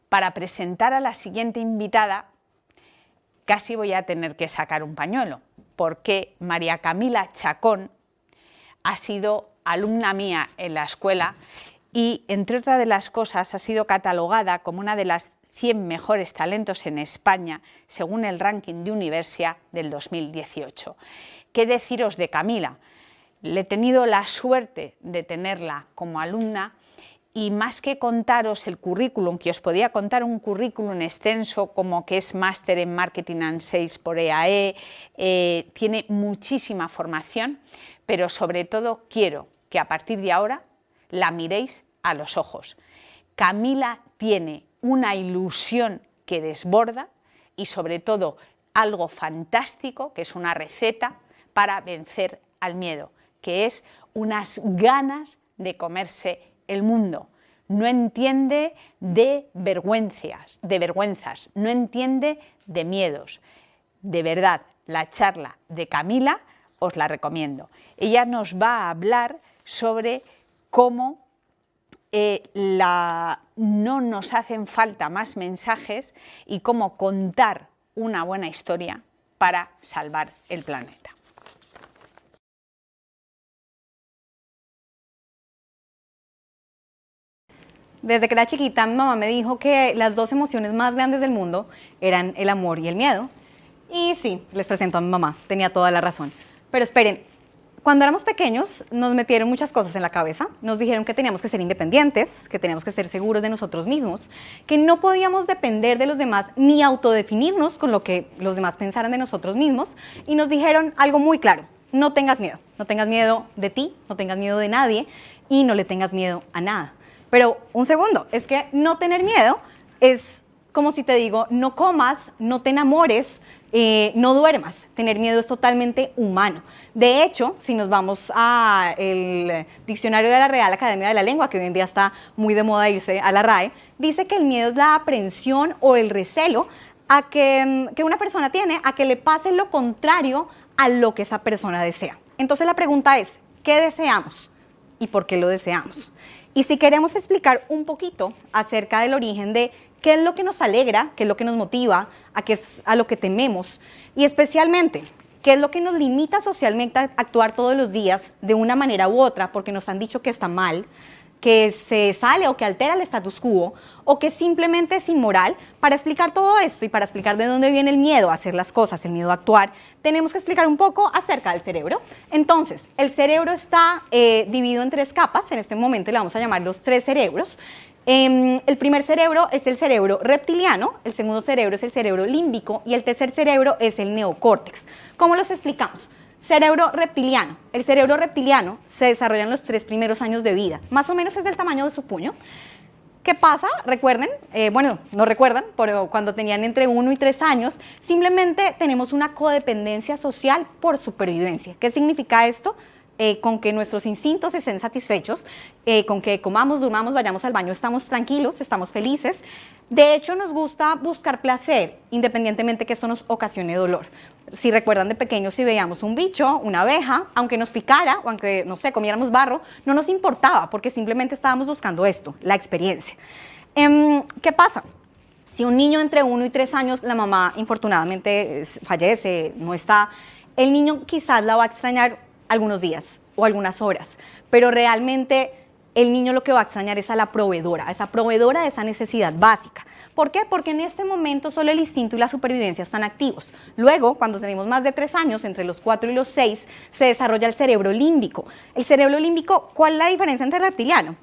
para presentar a la siguiente invitada casi voy a tener que sacar un pañuelo, porque María Camila Chacón ha sido alumna mía en la escuela y, entre otras de las cosas, ha sido catalogada como una de las 100 mejores talentos en España, según el ranking de Universia del 2018. ¿Qué deciros de Camila? Le he tenido la suerte de tenerla como alumna y más que contaros el currículum, que os podía contar un currículum extenso como que es máster en Marketing and Sales por EAE, tiene muchísima formación, pero sobre todo quiero que a partir de ahora la miréis a los ojos. Camila tiene una ilusión que desborda y sobre todo algo fantástico, que es una receta para vencer al miedo, que es unas ganas de comerse el mundo. No entiende de vergüenzas, no entiende de miedos. De verdad, la charla de Camila os la recomiendo. Ella nos va a hablar sobre cómo no nos hacen falta más mensajes y cómo contar una buena historia para salvar el planeta. Desde que era chiquita, mi mamá me dijo que las dos emociones más grandes del mundo eran el amor y el miedo. Y sí, les presento a mi mamá, tenía toda la razón. Pero esperen, cuando éramos pequeños nos metieron muchas cosas en la cabeza. Nos dijeron que teníamos que ser independientes, que teníamos que ser seguros de nosotros mismos, que no podíamos depender de los demás ni autodefinirnos con lo que los demás pensaran de nosotros mismos. Y nos dijeron algo muy claro: no tengas miedo de ti, no tengas miedo de nadie y no le tengas miedo a nada. Pero un segundo, es que no tener miedo es como si te digo, no comas, no te enamores, no duermas. Tener miedo es totalmente humano. De hecho, si nos vamos al diccionario de la Real Academia de la Lengua, que hoy en día está muy de moda irse a la RAE, dice que el miedo es la aprensión o el recelo que una persona tiene a que le pase lo contrario a lo que esa persona desea. Entonces la pregunta es, ¿qué deseamos y por qué lo deseamos? Y si queremos explicar un poquito acerca del origen de qué es lo que nos alegra, qué es lo que nos motiva, a lo que tememos, y especialmente qué es lo que nos limita socialmente a actuar todos los días de una manera u otra porque nos han dicho que está mal, que se sale o que altera el status quo, o que simplemente es inmoral. Para explicar todo esto y para explicar de dónde viene el miedo a hacer las cosas, el miedo a actuar, tenemos que explicar un poco acerca del cerebro. Entonces, el cerebro está dividido en 3 capas. En este momento le vamos a llamar los 3 cerebros. El primer cerebro es el cerebro reptiliano, el segundo cerebro es el cerebro límbico y el tercer cerebro es el neocórtex. ¿Cómo los explicamos? Cerebro reptiliano. El cerebro reptiliano se desarrolla en los 3 primeros años de vida. Más o menos es del tamaño de su puño. ¿Qué pasa? Recuerden, bueno, no recuerdan, pero cuando tenían entre 1 y 3 años, simplemente tenemos una codependencia social por supervivencia. ¿Qué significa esto? Con que nuestros instintos estén satisfechos, con que comamos, durmamos, vayamos al baño, estamos tranquilos, estamos felices. De hecho, nos gusta buscar placer, independientemente que esto nos ocasione dolor. Si recuerdan de pequeños, si veíamos un bicho, una abeja, aunque nos picara o aunque, no sé, comiéramos barro, no nos importaba porque simplemente estábamos buscando esto, la experiencia. ¿Qué pasa? Si un niño entre 1 y 3 años, la mamá infortunadamente fallece, no está, el niño quizás la va a extrañar algunos días o algunas horas, pero realmente el niño lo que va a extrañar es a la proveedora de esa necesidad básica. ¿Por qué? Porque en este momento solo el instinto y la supervivencia están activos. Luego, cuando tenemos más de 3 años, entre los 4 y los 6, se desarrolla el cerebro límbico. El cerebro límbico, ¿cuál es la diferencia entre el reptiliano?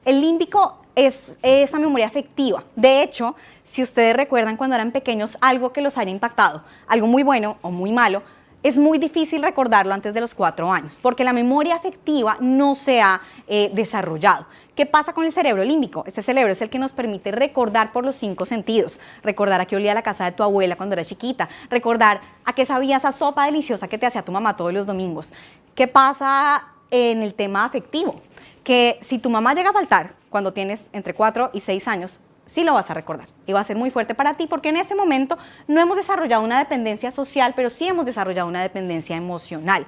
El límbico es esa memoria afectiva. De hecho, si ustedes recuerdan cuando eran pequeños algo que los haya impactado, algo muy bueno o muy malo, es muy difícil recordarlo antes de los 4 años, porque la memoria afectiva no se ha desarrollado. ¿Qué pasa con el cerebro límbico? Este cerebro es el que nos permite recordar por los 5 sentidos, recordar a qué olía la casa de tu abuela cuando era chiquita, recordar a qué sabía esa sopa deliciosa que te hacía tu mamá todos los domingos. ¿Qué pasa en el tema afectivo? Que si tu mamá llega a faltar cuando tienes entre 4 y 6 años, sí lo vas a recordar y va a ser muy fuerte para ti porque en ese momento no hemos desarrollado una dependencia social, pero sí hemos desarrollado una dependencia emocional.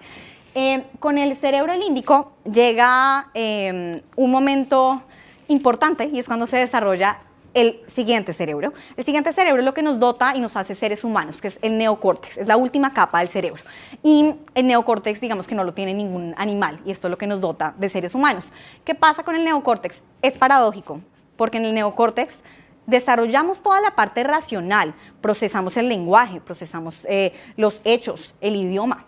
Con el cerebro límbico llega un momento importante y es cuando se desarrolla el siguiente cerebro. El siguiente cerebro es lo que nos dota y nos hace seres humanos, que es el neocórtex, es la última capa del cerebro. Y el neocórtex, digamos que no lo tiene ningún animal, y esto es lo que nos dota de seres humanos. ¿Qué pasa con el neocórtex? Es paradójico, porque en el neocórtex desarrollamos toda la parte racional, procesamos el lenguaje, procesamos los hechos, el idioma,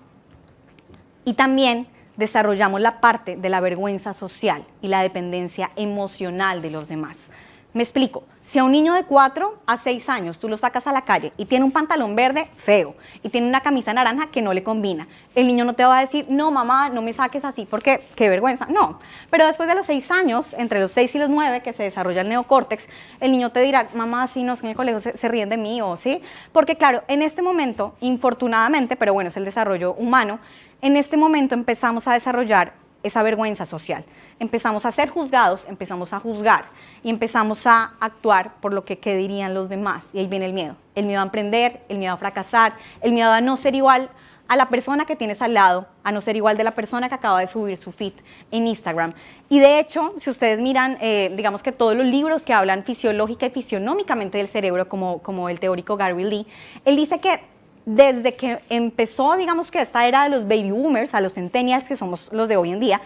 y también desarrollamos la parte de la vergüenza social y la dependencia emocional de los demás. Me explico, si a un niño de 4 a 6 años tú lo sacas a la calle y tiene un pantalón verde feo y tiene una camisa naranja que no le combina, el niño no te va a decir, no mamá, no me saques así porque qué vergüenza, no. Pero después de los 6 años, entre los 6 y los 9 que se desarrolla el neocórtex, el niño te dirá, mamá, sí, no, es que en el colegio se ríen de mí o sí, porque claro, en este momento, infortunadamente, pero bueno, es el desarrollo humano, en este momento empezamos a desarrollar esa vergüenza social. Empezamos a ser juzgados, empezamos a juzgar y empezamos a actuar por lo que qué dirían los demás. Y ahí viene el miedo a emprender, el miedo a fracasar, el miedo a no ser igual a la persona que tienes al lado, a no ser igual de la persona que acaba de subir su feed en Instagram. Y de hecho, si ustedes miran, digamos que todos los libros que hablan fisiológica y fisionómicamente del cerebro, como el teórico Gary Lee, él dice que desde que empezó, digamos que esta era de los baby boomers, a los centennials, que somos los de hoy en día,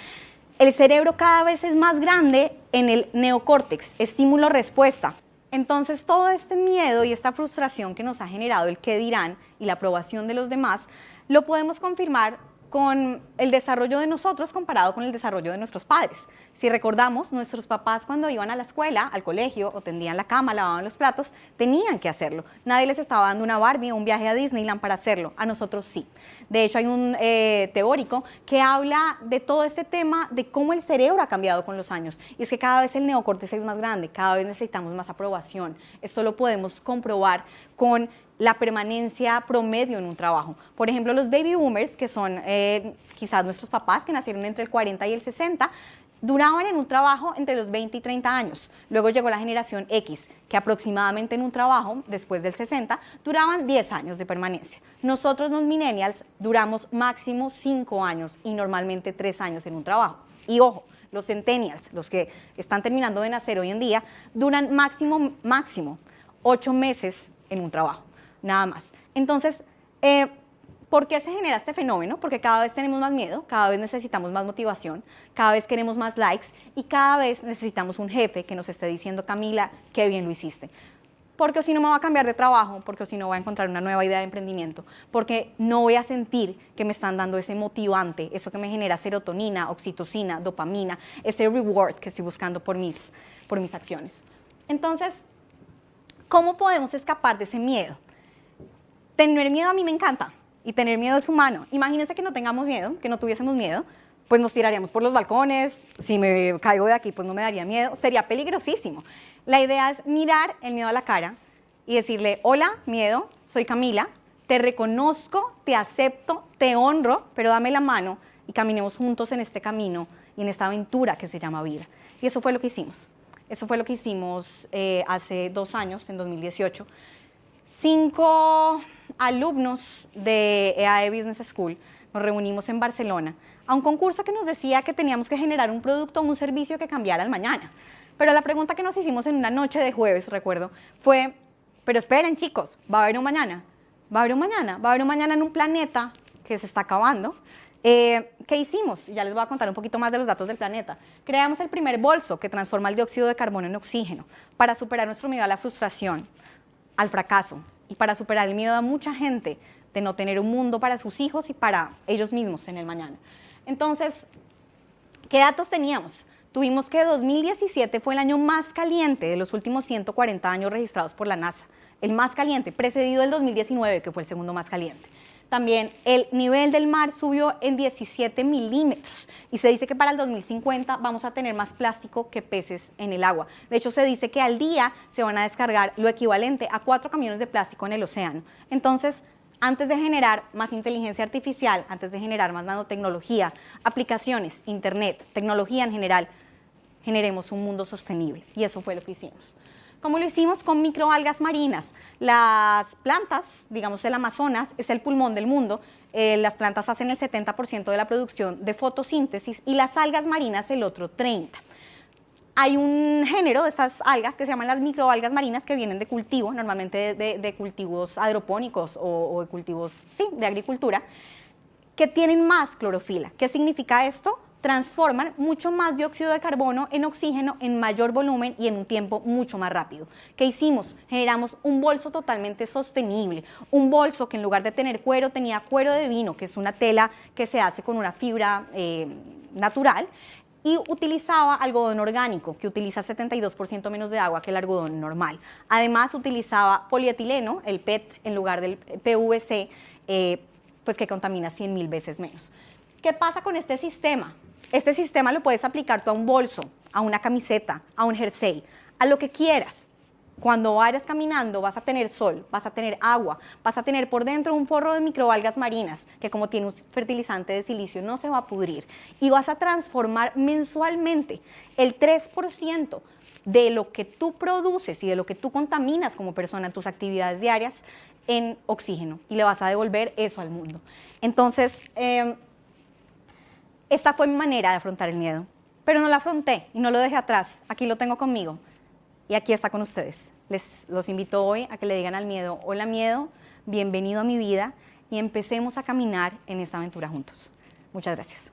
el cerebro cada vez es más grande en el neocórtex, estímulo-respuesta. Entonces, todo este miedo y esta frustración que nos ha generado el qué dirán y la aprobación de los demás, lo podemos confirmar con el desarrollo de nosotros comparado con el desarrollo de nuestros padres. Si recordamos, nuestros papás cuando iban a la escuela, al colegio, o tendían la cama, lavaban los platos, tenían que hacerlo. Nadie les estaba dando una Barbie o un viaje a Disneyland para hacerlo. A nosotros sí. De hecho, hay un teórico que habla de todo este tema de cómo el cerebro ha cambiado con los años. Y es que cada vez el neocórtex es más grande, cada vez necesitamos más aprobación. Esto lo podemos comprobar con la permanencia promedio en un trabajo. Por ejemplo, los baby boomers, que son quizás nuestros papás que nacieron entre el 40 y el 60, duraban en un trabajo entre los 20 y 30 años. Luego llegó la generación X, que aproximadamente en un trabajo, después del 60, duraban 10 años de permanencia. Nosotros los millennials duramos máximo 5 años y normalmente 3 años en un trabajo. Y ojo, los centennials, los que están terminando de nacer hoy en día, duran máximo 8 meses en un trabajo. Nada más. Entonces, ¿por qué se genera este fenómeno? Porque cada vez tenemos más miedo, cada vez necesitamos más motivación, cada vez queremos más likes y cada vez necesitamos un jefe que nos esté diciendo, Camila, qué bien lo hiciste. Porque si no me voy a cambiar de trabajo, porque si no voy a encontrar una nueva idea de emprendimiento, porque no voy a sentir que me están dando ese motivante, eso que me genera serotonina, oxitocina, dopamina, ese reward que estoy buscando por mis acciones. Entonces, ¿cómo podemos escapar de ese miedo? Tener miedo a mí me encanta y tener miedo es humano. Imagínense que no tengamos miedo, que no tuviésemos miedo, pues nos tiraríamos por los balcones, si me caigo de aquí pues no me daría miedo, sería peligrosísimo. La idea es mirar el miedo a la cara y decirle, hola miedo, soy Camila, te reconozco, te acepto, te honro, pero dame la mano y caminemos juntos en este camino y en esta aventura que se llama vida. Y eso fue lo que hicimos. Eso fue lo que hicimos hace 2 años, en 2018. 5 alumnos de EAE Business School nos reunimos en Barcelona a un concurso que nos decía que teníamos que generar un producto o un servicio que cambiara el mañana. Pero la pregunta que nos hicimos en una noche de jueves, recuerdo, fue, pero esperen chicos, ¿va a haber un mañana? ¿Va a haber un mañana? ¿Va a haber un mañana en un planeta que se está acabando? ¿Qué hicimos? Ya les voy a contar un poquito más de los datos del planeta. Creamos el primer bolso que transforma el dióxido de carbono en oxígeno para superar nuestro miedo a la frustración, al fracaso y para superar el miedo a mucha gente de no tener un mundo para sus hijos y para ellos mismos en el mañana. Entonces, ¿qué datos teníamos? Tuvimos que 2017 fue el año más caliente de los últimos 140 años registrados por la NASA, el más caliente, precedido del 2019, que fue el segundo más caliente. También el nivel del mar subió en 17 milímetros y se dice que para el 2050 vamos a tener más plástico que peces en el agua. De hecho, se dice que al día se van a descargar lo equivalente a 4 camiones de plástico en el océano. Entonces, antes de generar más inteligencia artificial, antes de generar más nanotecnología, aplicaciones, internet, tecnología en general, generemos un mundo sostenible. Y eso fue lo que hicimos. ¿Cómo lo hicimos? Con microalgas marinas. Las plantas, digamos el Amazonas, es el pulmón del mundo. Las plantas hacen el 70% de la producción de fotosíntesis y las algas marinas el otro 30%. hay un género de estas algas que se llaman las microalgas marinas que vienen de cultivo, normalmente de cultivos hidropónicos o de cultivos, sí, de agricultura, que tienen más clorofila. ¿Qué significa esto? Transforman mucho más dióxido de carbono en oxígeno en mayor volumen y en un tiempo mucho más rápido. ¿Qué hicimos? Generamos un bolso totalmente sostenible, un bolso que en lugar de tener cuero tenía cuero de vino, que es una tela que se hace con una fibra natural, y utilizaba algodón orgánico, que utiliza 72% menos de agua que el algodón normal. Además, utilizaba polietileno, el PET, en lugar del PVC, pues que contamina 100.000 veces menos. ¿Qué pasa con este sistema? Este sistema lo puedes aplicar tú a un bolso, a una camiseta, a un jersey, a lo que quieras. Cuando vayas caminando vas a tener sol, vas a tener agua, vas a tener por dentro un forro de microalgas marinas que como tiene un fertilizante de silicio no se va a pudrir y vas a transformar mensualmente el 3% de lo que tú produces y de lo que tú contaminas como persona en tus actividades diarias en oxígeno y le vas a devolver eso al mundo. Entonces, esta fue mi manera de afrontar el miedo, pero no la afronté y no lo dejé atrás, aquí lo tengo conmigo. Y aquí está con ustedes. Los invito hoy a que le digan al miedo, hola miedo, bienvenido a mi vida y empecemos a caminar en esta aventura juntos. Muchas gracias.